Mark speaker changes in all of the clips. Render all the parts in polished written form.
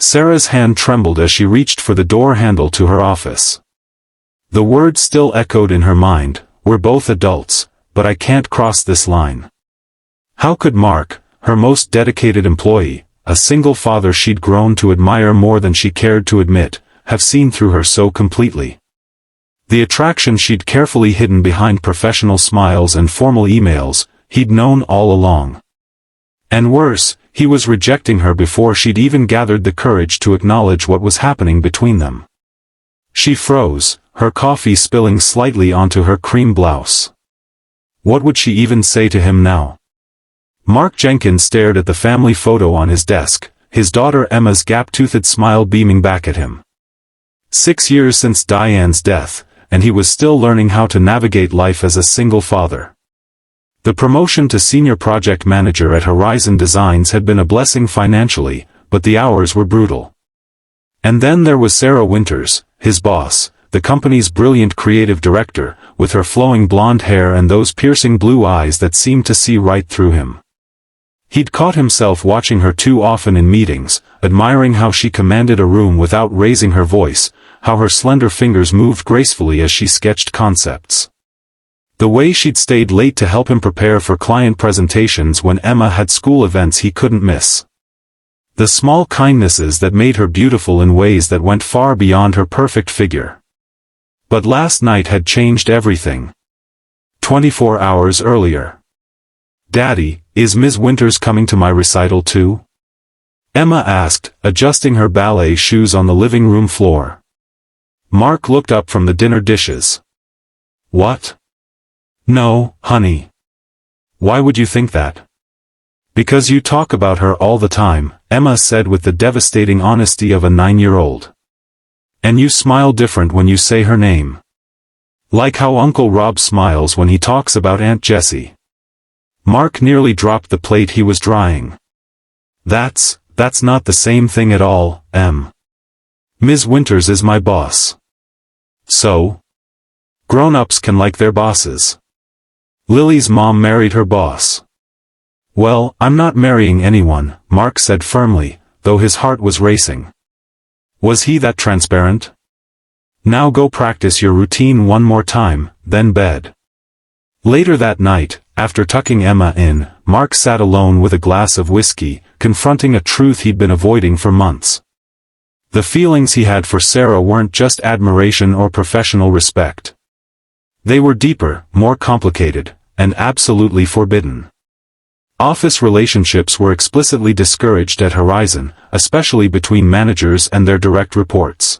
Speaker 1: Sarah's hand trembled as she reached for the door handle to her office. The words still echoed in her mind, "We're both adults, but I can't cross this line." How could Mark, her most dedicated employee, a single father she'd grown to admire more than she cared to admit, have seen through her so completely? The attraction she'd carefully hidden behind professional smiles and formal emails, he'd known all along. And worse, he was rejecting her before she'd even gathered the courage to acknowledge what was happening between them. She froze, her coffee spilling slightly onto her cream blouse. What would she even say to him now? Mark Jenkins stared at the family photo on his desk, his daughter Emma's gap-toothed smile beaming back at him. 6 years since Diane's death, and he was still learning how to navigate life as a single father. The promotion to senior project manager at Horizon Designs had been a blessing financially, but the hours were brutal. And then there was Sarah Winters, his boss, the company's brilliant creative director, with her flowing blonde hair and those piercing blue eyes that seemed to see right through him. He'd caught himself watching her too often in meetings, admiring how she commanded a room without raising her voice, how her slender fingers moved gracefully as she sketched concepts. The way she'd stayed late to help him prepare for client presentations when Emma had school events he couldn't miss. The small kindnesses that made her beautiful in ways that went far beyond her perfect figure. But last night had changed everything. 24 hours earlier. "Daddy, is Ms. Winters coming to my recital too?" Emma asked, adjusting her ballet shoes on the living room floor. Mark looked up from the dinner dishes. "What? No, honey. Why would you think that?" "Because you talk about her all the time," Emma said with the devastating honesty of a 9-year-old. "And you smile different when you say her name. Like how Uncle Rob smiles when he talks about Aunt Jessie." Mark nearly dropped the plate he was drying. That's not the same thing at all, Em. Ms. Winters is my boss." "So? Grown-ups can like their bosses. Lily's mom married her boss." "Well, I'm not marrying anyone," Mark said firmly, though his heart was racing. Was he that transparent? "Now go practice your routine one more time, then bed." Later that night, after tucking Emma in, Mark sat alone with a glass of whiskey, confronting a truth he'd been avoiding for months. The feelings he had for Sarah weren't just admiration or professional respect. They were deeper, more complicated, and absolutely forbidden. Office relationships were explicitly discouraged at Horizon, especially between managers and their direct reports.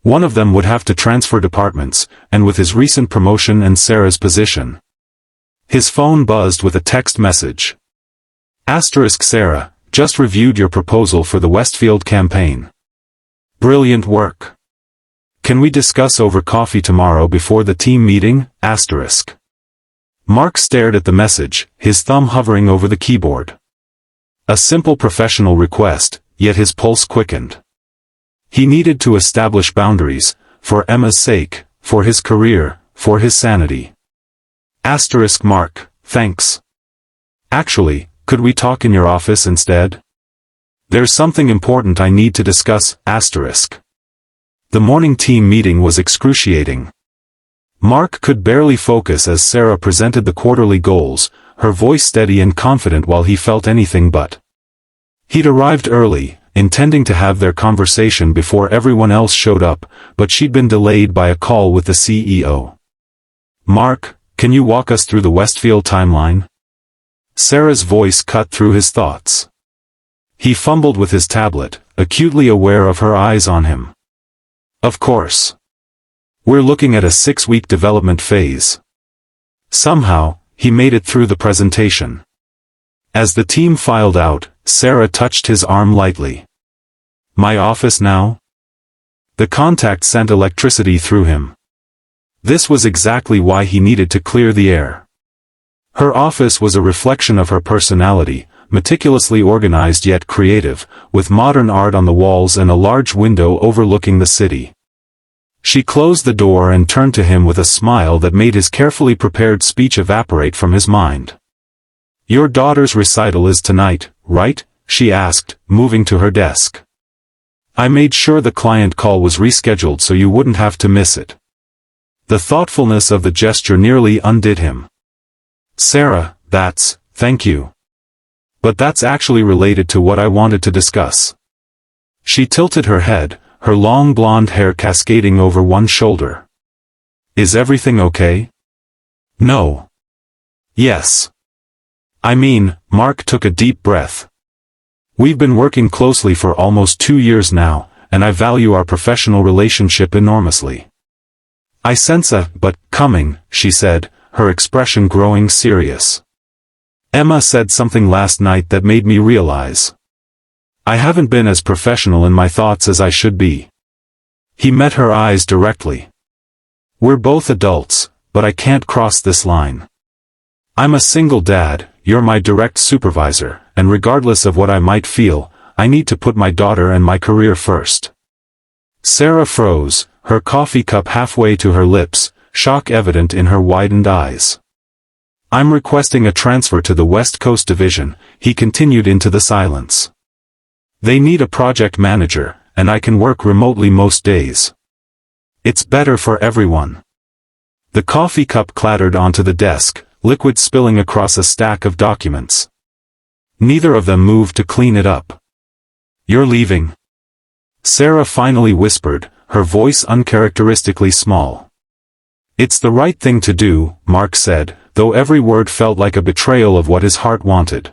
Speaker 1: One of them would have to transfer departments, and with his recent promotion and Sarah's position. His phone buzzed with a text message. *Sarah, just reviewed your proposal for the Westfield campaign. Brilliant work. Can we discuss over coffee tomorrow before the team meeting? *. Mark stared at the message, his thumb hovering over the keyboard. A simple professional request, yet his pulse quickened. He needed to establish boundaries, for Emma's sake, for his career, for his sanity. *Mark, thanks. Actually, could we talk in your office instead? There's something important I need to discuss. The morning team meeting was excruciating. Mark could barely focus as Sarah presented the quarterly goals, her voice steady and confident while he felt anything but. He'd arrived early, intending to have their conversation before everyone else showed up, but she'd been delayed by a call with the CEO. "Mark, can you walk us through the Westfield timeline?" Sarah's voice cut through his thoughts. He fumbled with his tablet, acutely aware of her eyes on him. "Of course. We're looking at a 6-week development phase." Somehow, he made it through the presentation. As the team filed out, Sarah touched his arm lightly. "My office now?" The contact sent electricity through him. This was exactly why he needed to clear the air. Her office was a reflection of her personality, meticulously organized yet creative, with modern art on the walls and a large window overlooking the city. She closed the door and turned to him with a smile that made his carefully prepared speech evaporate from his mind. "Your daughter's recital is tonight, right?" she asked, moving to her desk. I made sure the client call was rescheduled so you wouldn't have to miss it. The thoughtfulness of the gesture nearly undid him. Sarah, thank you. But that's actually related to what I wanted to discuss. She tilted her head, her long blonde hair cascading over one shoulder. Is everything okay? No. Yes. I mean, Mark took a deep breath. We've been working closely for almost 2 years now, and I value our professional relationship enormously. I sense a but coming, she said, her expression growing serious. Emma said something last night that made me realize. I haven't been as professional in my thoughts as I should be. He met her eyes directly. We're both adults, but I can't cross this line. I'm a single dad, you're my direct supervisor, and regardless of what I might feel, I need to put my daughter and my career first. Sarah froze, her coffee cup halfway to her lips, shock evident in her widened eyes. I'm requesting a transfer to the West Coast Division, he continued into the silence. They need a project manager, and I can work remotely most days. It's better for everyone. The coffee cup clattered onto the desk, liquid spilling across a stack of documents. Neither of them moved to clean it up. You're leaving? Sarah finally whispered, her voice uncharacteristically small. It's the right thing to do, Mark said, though every word felt like a betrayal of what his heart wanted.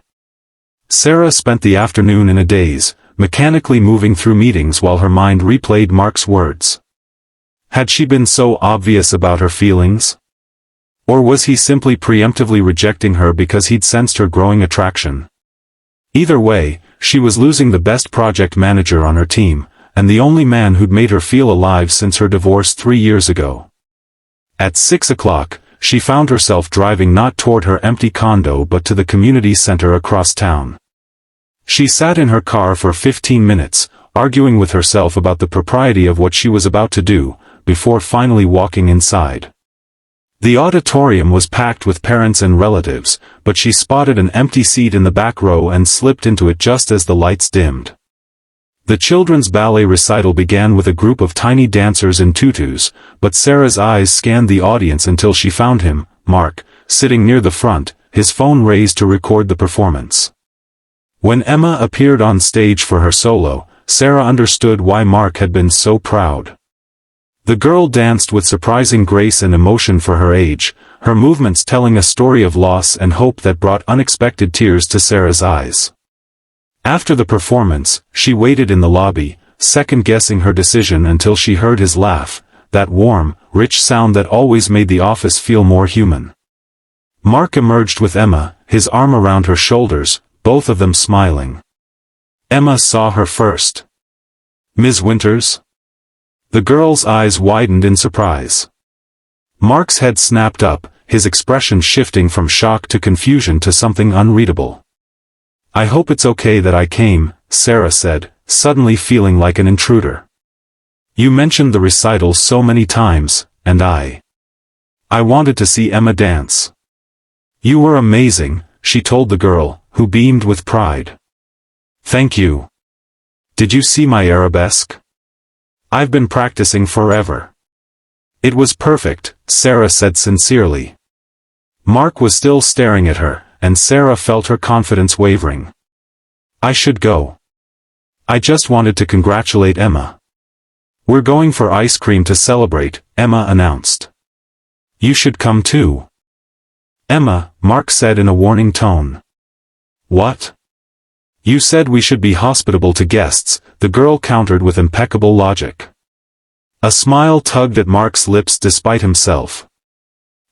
Speaker 1: Sarah spent the afternoon in a daze, mechanically moving through meetings while her mind replayed Mark's words. Had she been so obvious about her feelings? Or was he simply preemptively rejecting her because he'd sensed her growing attraction? Either way, she was losing the best project manager on her team, and the only man who'd made her feel alive since her divorce 3 years ago. At 6 o'clock, she found herself driving not toward her empty condo but to the community center across town. She sat in her car for 15 minutes, arguing with herself about the propriety of what she was about to do, before finally walking inside. The auditorium was packed with parents and relatives, but she spotted an empty seat in the back row and slipped into it just as the lights dimmed. The children's ballet recital began with a group of tiny dancers in tutus, but Sarah's eyes scanned the audience until she found him, Mark, sitting near the front, his phone raised to record the performance. When Emma appeared on stage for her solo, Sarah understood why Mark had been so proud. The girl danced with surprising grace and emotion for her age, her movements telling a story of loss and hope that brought unexpected tears to Sarah's eyes. After the performance, she waited in the lobby, second-guessing her decision until she heard his laugh, that warm, rich sound that always made the office feel more human. Mark emerged with Emma, his arm around her shoulders, both of them smiling. Emma saw her first. Ms. Winters? The girl's eyes widened in surprise. Mark's head snapped up, his expression shifting from shock to confusion to something unreadable. I hope it's okay that I came, Sarah said, suddenly feeling like an intruder. You mentioned the recital so many times, and I wanted to see Emma dance. You were amazing, she told the girl, who beamed with pride. Thank you. Did you see my arabesque? I've been practicing forever. It was perfect, Sarah said sincerely. Mark was still staring at her, and Sarah felt her confidence wavering. I should go. I just wanted to congratulate Emma. We're going for ice cream to celebrate, Emma announced. You should come too. Emma, Mark said in a warning tone. What? You said we should be hospitable to guests, the girl countered with impeccable logic. A smile tugged at Mark's lips despite himself.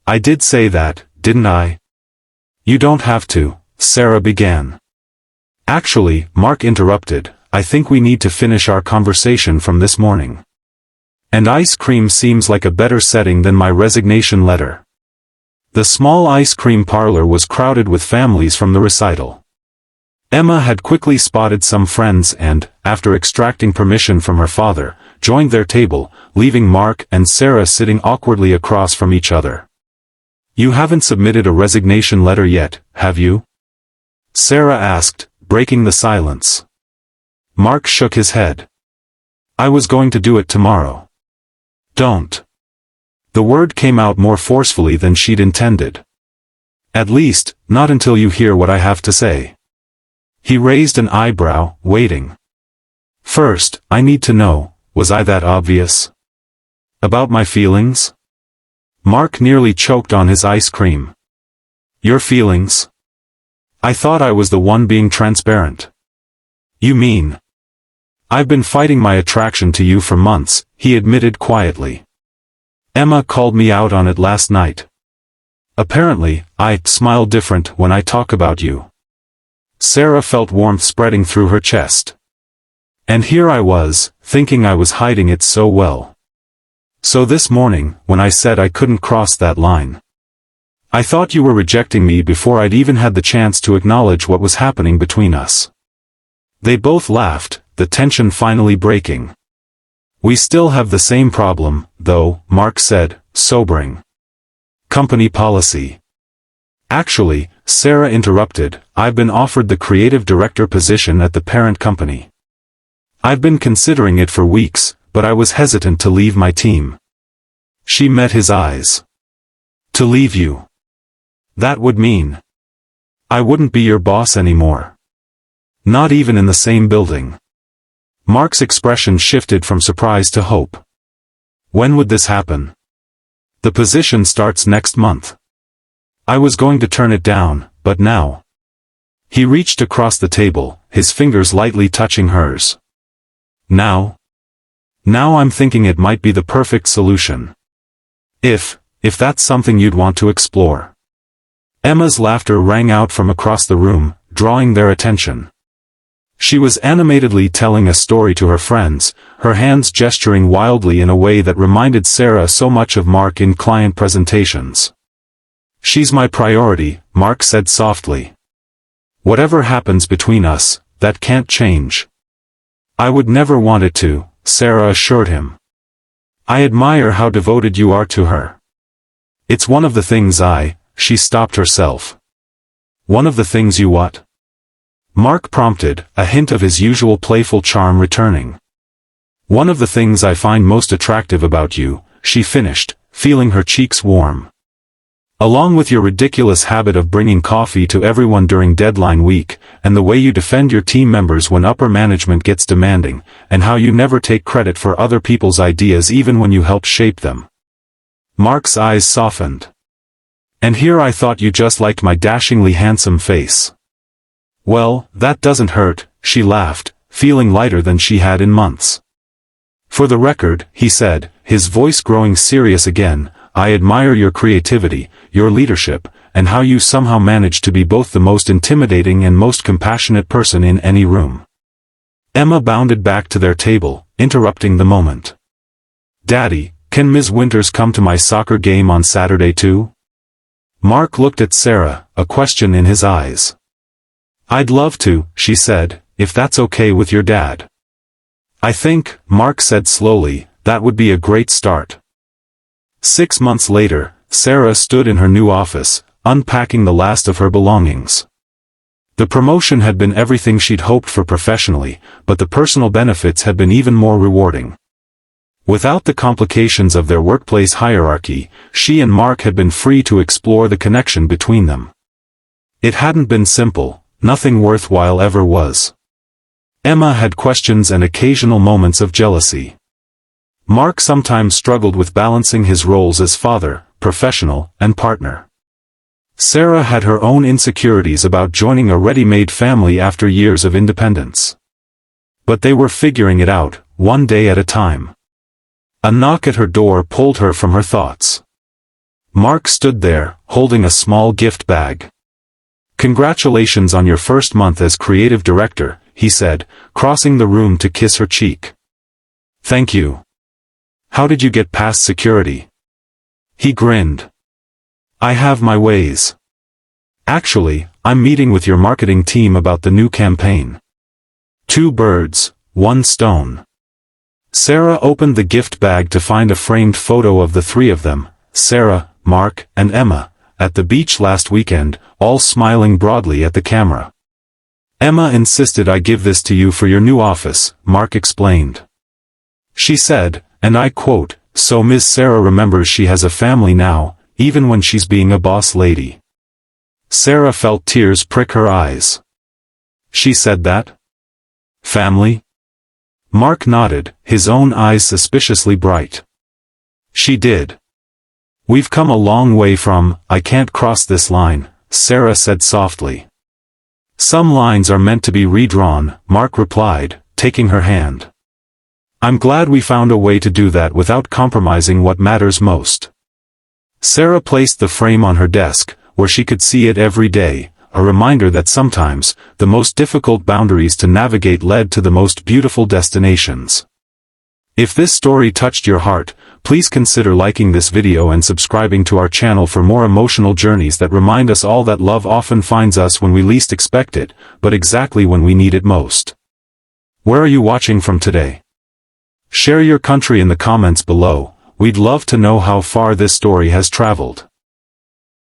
Speaker 1: I did say that, didn't I? You don't have to, Sarah began. Actually, Mark interrupted, I think we need to finish our conversation from this morning. And ice cream seems like a better setting than my resignation letter. The small ice cream parlor was crowded with families from the recital. Emma had quickly spotted some friends and, after extracting permission from her father, joined their table, leaving Mark and Sarah sitting awkwardly across from each other. You haven't submitted a resignation letter yet, have you? Sarah asked, breaking the silence. Mark shook his head. I was going to do it tomorrow. Don't. The word came out more forcefully than she'd intended. At least, not until you hear what I have to say. He raised an eyebrow, waiting. First, I need to know, was I that obvious? About my feelings? Mark nearly choked on his ice cream. Your feelings? I thought I was the one being transparent. You mean? I've been fighting my attraction to you for months, he admitted quietly. Emma called me out on it last night. Apparently, I smile different when I talk about you. Sarah felt warmth spreading through her chest. And here I was, thinking I was hiding it so well. So this morning, when I said I couldn't cross that line, I thought you were rejecting me before I'd even had the chance to acknowledge what was happening between us. They both laughed, the tension finally breaking. We still have the same problem, though, Mark said, sobering. Company policy. Actually, Sarah interrupted, I've been offered the creative director position at the parent company. I've been considering it for weeks, but I was hesitant to leave my team. She met his eyes. To leave you. That would mean I wouldn't be your boss anymore. Not even in the same building. Mark's expression shifted from surprise to hope. When would this happen? The position starts next month. I was going to turn it down, but now. He reached across the table, his fingers lightly touching hers. Now? Now I'm thinking it might be the perfect solution. If that's something you'd want to explore. Emma's laughter rang out from across the room, drawing their attention. She was animatedly telling a story to her friends, her hands gesturing wildly in a way that reminded Sarah so much of Mark in client presentations. She's my priority, Mark said softly. Whatever happens between us, that can't change. I would never want it to, Sarah assured him. I admire how devoted you are to her. It's one of the things she stopped herself. One of the things you what? Mark prompted, a hint of his usual playful charm returning. One of the things I find most attractive about you, she finished, feeling her cheeks warm. Along with your ridiculous habit of bringing coffee to everyone during deadline week, and the way you defend your team members when upper management gets demanding, and how you never take credit for other people's ideas even when you help shape them. Mark's eyes softened. And here I thought you just liked my dashingly handsome face. Well, that doesn't hurt, she laughed, feeling lighter than she had in months. For the record, he said, his voice growing serious again, I admire your creativity, your leadership, and how you somehow manage to be both the most intimidating and most compassionate person in any room. Emma bounded back to their table, interrupting the moment. Daddy, can Ms. Winters come to my soccer game on Saturday too? Mark looked at Sarah, a question in his eyes. I'd love to, she said, if that's okay with your dad. I think, Mark said slowly, that would be a great start. 6 months later, Sarah stood in her new office, unpacking the last of her belongings. The promotion had been everything she'd hoped for professionally, but the personal benefits had been even more rewarding. Without the complications of their workplace hierarchy, she and Mark had been free to explore the connection between them. It hadn't been simple, nothing worthwhile ever was. Emma had questions and occasional moments of jealousy. Mark sometimes struggled with balancing his roles as father, professional, and partner. Sarah had her own insecurities about joining a ready-made family after years of independence. But they were figuring it out, one day at a time. A knock at her door pulled her from her thoughts. Mark stood there, holding a small gift bag. Congratulations on your first month as creative director, he said, crossing the room to kiss her cheek. Thank you. How did you get past security? He grinned. I have my ways. Actually, I'm meeting with your marketing team about the new campaign. 2 birds, 1 stone. Sarah opened the gift bag to find a framed photo of the 3 of them, Sarah, Mark, and Emma, at the beach last weekend, all smiling broadly at the camera. Emma insisted I give this to you for your new office, Mark explained. She said, and I quote, "So Ms. Sarah remembers she has a family now, even when she's being a boss lady." Sarah felt tears prick her eyes. She said that? Family? Mark nodded, his own eyes suspiciously bright. She did. "We've come a long way from, I can't cross this line," Sarah said softly. "Some lines are meant to be redrawn," Mark replied, taking her hand. "I'm glad we found a way to do that without compromising what matters most." Sarah placed the frame on her desk, where she could see it every day, a reminder that sometimes, the most difficult boundaries to navigate led to the most beautiful destinations. If this story touched your heart, please consider liking this video and subscribing to our channel for more emotional journeys that remind us all that love often finds us when we least expect it, but exactly when we need it most. Where are you watching from today? Share your country in the comments below. We'd love to know how far this story has traveled.